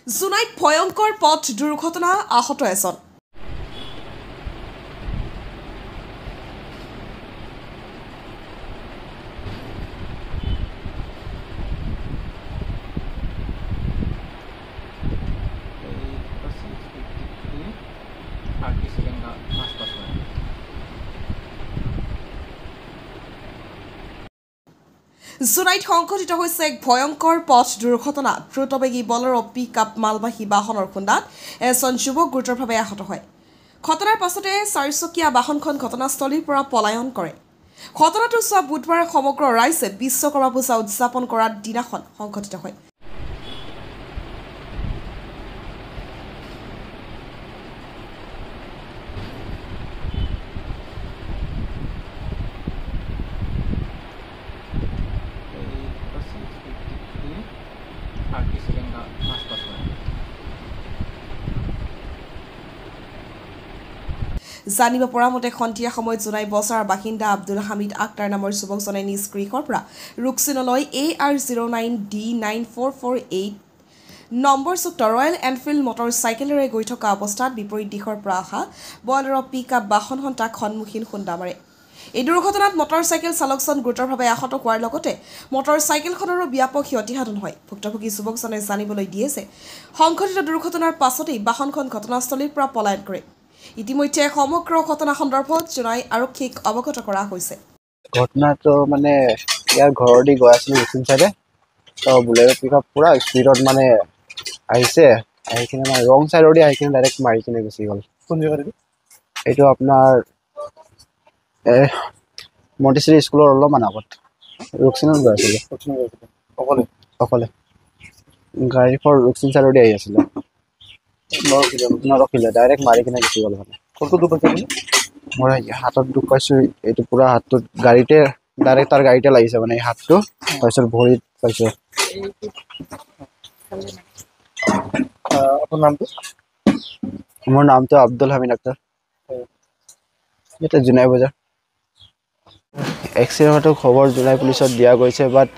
জোনাইত ভয়ংকৰ পথ দুৰ্ঘটনা আহত এজন জোনাইত সংঘটিত হৈছে এক ভয়ংকৰ পথ দুৰ্ঘটনা দ্ৰুতবেগী বলেৰো পিকআপ মালবাহী বাহনৰ খুন্দাত এজন যুৱক গুৰুতৰভাৱে আহত হয় ঘটনাৰ পাছতে চাৰিচকীয়া বাহনখন ঘটনাস্থলীৰ পৰা পলায়ন কৰে ঘটনাটো চোৱা বুধবাৰে সমগ্ৰ ৰাজ্যে বিশ্বকৰ্মা পূজা উদযাপন কৰাৰ দিনাখন সংঘটিত হয় জানিব পৰা মতে সন্ধিয়া সময়ত জোনাই বজাৰৰ বাসিন্দা আব্দুল হামিদ আক্তাৰ নামৰ যুৱকজনে নিজ গৃহৰ পৰা ৰুকছিনলৈ AR09D9448 নম্বৰযুক্ত ৰয়েল এনফিল্ড মটৰ চাইকেলেৰে গৈ থকা অৱস্থাত বিপৰীত দিশৰ পৰা অহা বলেৰো পিকআপ বাহনখন তাক সন্মুখীন খুন্দা মাৰে এই দুৰ্ঘটনাত মটৰ চাইকেল চালকজন গুৰুতৰভাৱে আহত হোৱাৰ লগতে মটৰ চাইকেলখনৰো ব্যাপক ক্ষতিসাধন হয় ভুক্তভোগী যুৱকজনে জানিবলৈ দিয়ে যে সংঘটিত দুৰ্ঘটনাৰ পাছতেই বাহনখন ঘটনাস্থলীৰ পৰা পলায়ন কৰে ইতিমধ্যে সমগ্ৰ ঘটনা সন্দৰ্ভত জোনাই আৰক্ষীক অৱগত কৰা হৈছে ঘটনাটো মানে ইয়াৰ ঘৰৰ দি গৈ আছিল ৰুচিন চাইডে তো বুলেৰো পিকআপ পুৰা স্পীডত মানে আহিছে আহি কিনে মানে ৰং চাইডৰ দি আহি কিনে ডাইৰেক্ট মাৰি কিনে গুচি গ'ল কোন জেগাত এইটো আপোনাৰ মণ্টেশ্বৰী স্কুলৰ অলপমান আগত ৰুকছিনত গৈ আছিলে অকলে অকলে গাড়ীখন ৰুকছিন চাইডৰ দি আহি আছিলে নৰখিলে ডাইৰেক্ট মাৰি কিনে গুচি গ'ল মানে কোনটো দুখ পাইছে মোৰ হাতত দুখ পাইছোঁ এইটো পুৰা হাতটোত গাড়ীতে ডাইৰেক্ট তাৰ গাড়ীতে লাগিছে মানে এই হাতটো তাৰপিছত ভৰিত পাইছোঁ আপোনাৰ নামটো মোৰ নামটো আব্দুল হামিদ আক্তাৰ এটা জোনাই বজাৰ এক্সিডেণ্টৰ খবৰ জোনাই পুলিচত দিয়া গৈছে বাট